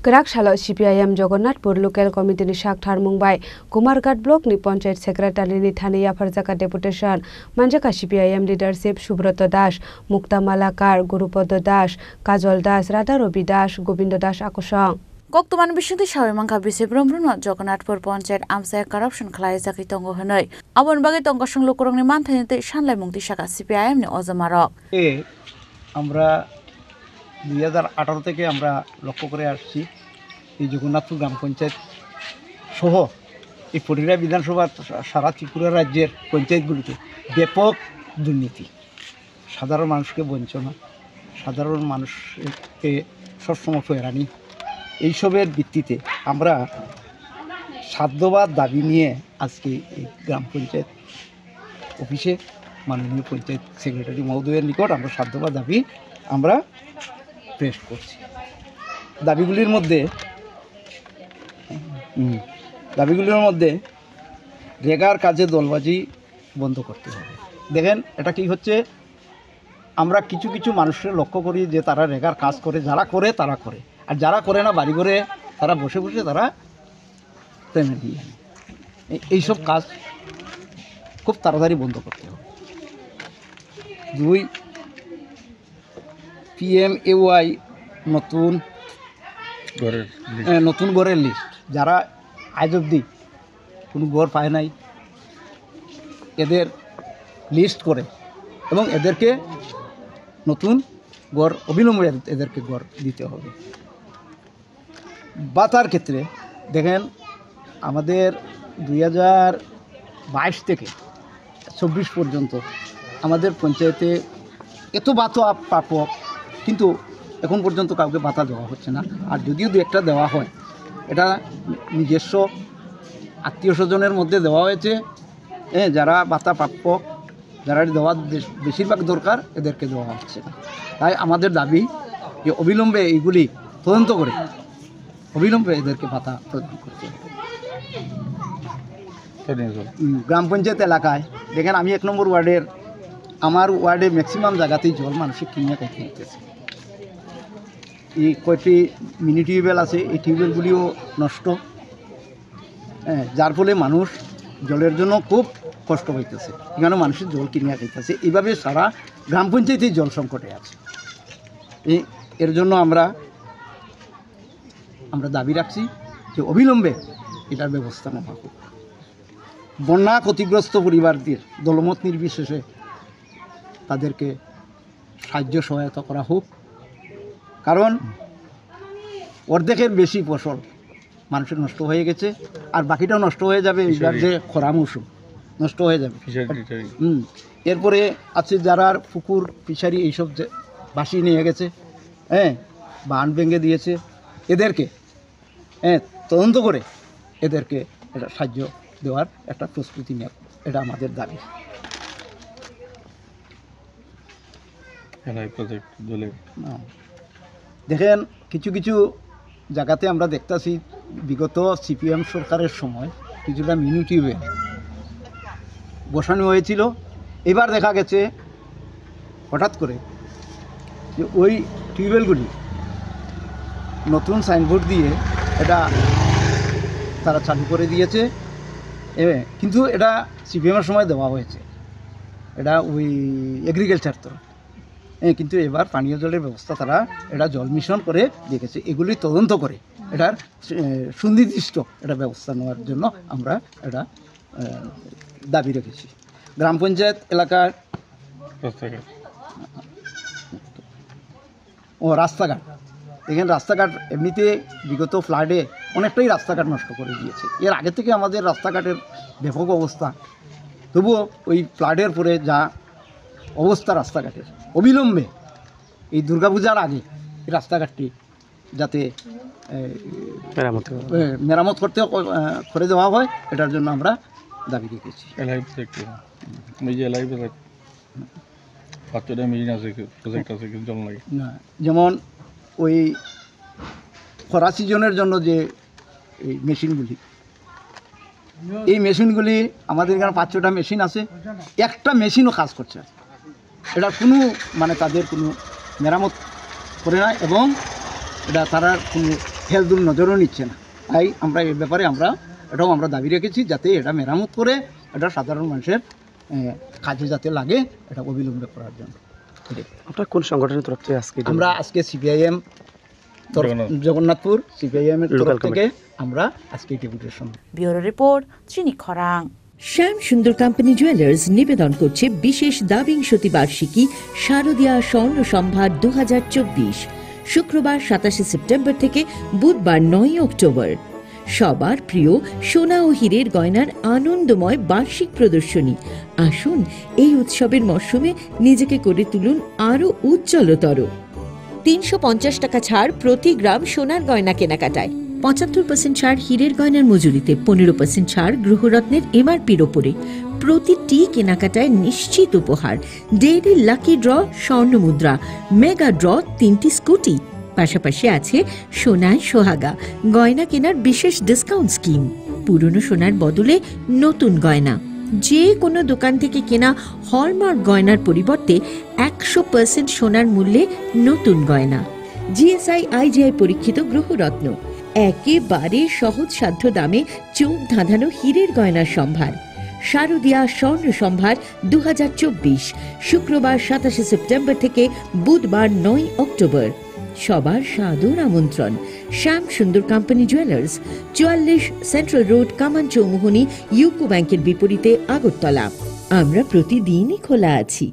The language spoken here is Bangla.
Kerakshalo CPIM Jogonnatpur Local Committee ni Shakthar Mumbai Kumarghat Block ni Panchayat Secretary ni Thaniya Farjaka Deputation Manjaka CPIM Leadership Subroto Das Mukta Malakar Gurupodo Das Kajol Das Radha Robi Das Gobindo Das Akosang Goktuman Bishunti Shawimangka Bisi Brumbrunot Jogonnatpur Panchayat Amsaya Corruption Khlaijaki Tongo Hanoi Abon Bagi Tongo Songlo Korongni Manthanite Shanlai Mungti Shaka CPIM ni Ozamarok আমরা 2018 থেকে আমরা লক্ষ্য করে আসছি এই জগন্নাথপুর গ্রাম পঞ্চায়েত সহ এই পটিরা বিধানসভা সারা ত্রিপুরা রাজ্যের পঞ্চায়েতগুলিতে ব্যাপক দুর্নীতি, সাধারণ মানুষকে বঞ্চনা, সাধারণ মানুষকে সবসময় হয়রানি, এইসবের ভিত্তিতে আমরা সাধ্যবাদ দাবি নিয়ে আজকে এই গ্রাম পঞ্চায়েত অফিসে মাননীয় পঞ্চায়েত সেক্রেটারি মহোদয়ের নিকট আমরা সাধ্যবাদ দাবি আমরা পেশ করছি। দাবিগুলির মধ্যে রেগার কাজে দলবাজি বন্ধ করতে হবে। দেখেন এটা কি হচ্ছে, আমরা কিছু কিছু মানুষের লক্ষ্য করি যে তারা রেগার কাজ করে, যারা করে তারা করে, আর যারা করে না বাড়ি ঘরে তারা বসে বসে তারা পেমেন্ট নিয়ে আনে। এইসব কাজ খুব তাড়াতাড়ি বন্ধ করতে হবে। 2 PMAY নতুন ঘরের লিস্ট, যারা আজ অবধি কোনো ঘর পায় নাই এদের লিস্ট করে এবং এদেরকে নতুন ঘর অবিলম্বে এদেরকে ঘর দিতে হবে। বাতার ক্ষেত্রে দেখেন আমাদের 2022 থেকে 24 পর্যন্ত আমাদের পঞ্চায়েতে এত বাতা প্রাপক, কিন্তু এখন পর্যন্ত কাউকে বাতা দেওয়া হচ্ছে না। আর যদিও দু একটা দেওয়া হয় এটা নিজস্ব আত্মীয় স্বজনের মধ্যে দেওয়া হয়েছে। যারা বাতা প্রাপক, যারা দেওয়া বেশিরভাগ দরকার এদেরকে দেওয়া হচ্ছে না। তাই আমাদের দাবি যে অবিলম্বে এইগুলি তদন্ত করে অবিলম্বে এদেরকে ভাতা প্রদান করতে হবে। গ্রাম পঞ্চায়েত এলাকায় দেখেন আমি 1 নম্বর ওয়ার্ডের, আমার ওয়ার্ডে ম্যাক্সিমাম জায়গাতেই জল মানুষের কিনে খাইতে হইতেছে। এই কয়েকটি মিনি টিউবওয়েল আছে, এই টিউবওয়েলগুলিও নষ্ট, যার ফলে মানুষ জলের জন্য খুব কষ্ট হইতেছে। এখানে মানুষের জল কিনে খাইতেছে। এইভাবে সারা গ্রাম পঞ্চায়েতেই জল সংকটে আছে। এর জন্য আমরা দাবি রাখছি যে অবিলম্বে এটার ব্যবস্থা নেওয়া হোক। বন্যা ক্ষতিগ্রস্ত পরিবারদের দলমত নির্বিশেষে তাদেরকে সাহায্য সহায়তা করা হোক, কারণ অর্ধেকের বেশি ফসল মানুষের নষ্ট হয়ে গেছে, আর বাকিটাও নষ্ট হয়ে যাবে। এইবার যে খরা মৌসুম নষ্ট হয়ে যাবে। এরপরে আছে যারা পুকুর ফিশারি এইসব ভাসিয়ে নিয়ে গেছে, বাঁধ ভেঙে দিয়েছে, এদেরকে তদন্ত করে এদেরকে এটা সাহায্য দেওয়ার একটা প্রস্তুতি নেওয়া, এটা আমাদের দাবি। দেখেন কিছু কিছু জায়গাতে আমরা দেখতেছি বিগত CPM সরকারের সময় কিছুটা মিনি টিউবওয়েল বসানো হয়েছিল। এবার দেখা গেছে হঠাৎ করে যে ওই টিউবওয়েলগুলি নতুন সাইনবোর্ড দিয়ে এটা তারা চালু করে দিয়েছে, কিন্তু এটা CPM-এর সময় দেওয়া হয়েছে, এটা ওই এগ্রিকালচার তরফ, কিন্তু এবার পানীয় জলের ব্যবস্থা তারা এটা জল মিশন করে দেখেছে। এগুলি তদন্ত করে এটার সুনির্দিষ্ট এটা ব্যবস্থা নেওয়ার জন্য আমরা এটা দাবি রেখেছি। গ্রাম পঞ্চায়েত এলাকার রাস্তাঘাট, দেখেন রাস্তাঘাট এমনিতে বিগত ফ্লাডে অনেকটাই রাস্তাঘাট নষ্ট করে দিয়েছে। এর আগে থেকে আমাদের রাস্তাঘাটের ব্যাপক অবস্থা, তবুও ওই ফ্লাডের পরে যা অবস্থা রাস্তাঘাটের, অবিলম্বে এই দুর্গাপূজার আগে এই রাস্তাঘাটটি যাতে মেরামত করে দেওয়া হয়, এটার জন্য আমরা দাবি রেখেছি। যেমন ওই খরা সিজনের জন্য যে এই মেশিনগুলি, এই মেশিনগুলি আমাদের এখানে 5-6টা মেশিন আছে, একটা মেশিনও কাজ করছে, এটা কোনো তাদের কোনো মেরামত করে না এবং এটা তারা কোনো হেলদুল নজরও নিচ্ছে না। তাই আমরা এই ব্যাপারে এটাও আমরা দাবি রেখেছি যাতে এটা মেরামত করে এটা সাধারণ মানুষের কাজে যাতে লাগে এটা অবিলম্বে করার জন্য। আপনার কোন সংগঠনের তরফ থেকে আমরা আজকে সিপিআইএম জগন্নাথপুর সিপিআইএম এর তরফ থেকে আমরা আজকে ডেপুটেশন। ব্যুরো রিপোর্ট চিনি খরাং। শ্যাম সুন্দর কোম্পানি জুয়েলার্স নিবেদন করছে বিশেষ দাবিংশতি বার্ষিকী শারদীয়া স্বর্ণ সম্ভার 2024, শুক্রবার 27 সেপ্টেম্বর থেকে বুধবার 9 অক্টোবর। সবার প্রিয় সোনা ও হীরের গয়নার আনন্দময় বার্ষিক প্রদর্শনী। আসুন এই উৎসবের মরশুমে নিজেকে করে তুলুন আরো উজ্জ্বলতর। 350 টাকা ছাড় প্রতি গ্রাম সোনার গয়না কেনাকাটায়, 75% ছাড় হীরের গয়নার মজুরিতে, 15% ছাড় গ্রহরত্নের এমআরপির ওপরে। প্রতিটি কেনাকাটায় নিশ্চিত উপহার, ডেইলি লাকি ড্র স্বর্ণ মুদ্রা, মেগা ড্র 3টি স্কুটি। পাশাপাশি আছে সোনায় সোহাগা গয়না কেনার বিশেষ ডিসকাউন্ট স্কিম। পুরনো সোনার বদলে নতুন গয়না। যে কোনো দোকান থেকে কেনা হলমার্ক গয়নার পরিবর্তে 100% সোনার মূল্যে নতুন গয়না। জিএসআই আইজিআই পরীক্ষিত গ্রহরত্ন, একেবারে সহজসাধ্য দামে চোখ ধাঁধানো হীরের গয়নার সম্ভার। শারদীয়া স্বর্ণ সম্ভার 2024, শুক্রবার 27 সেপ্টেম্বর থেকে বুধবার 9 অক্টোবর। সবার সাদর আমন্ত্রণ। শ্যাম সুন্দর কোম্পানি জুয়েলার্স, 44 সেন্ট্রাল রোড, কামান চৌমুহনী, ইউকো ব্যাংকের বিপরীতে, আগরতলা। আমরা প্রতিদিনই খোলা আছি।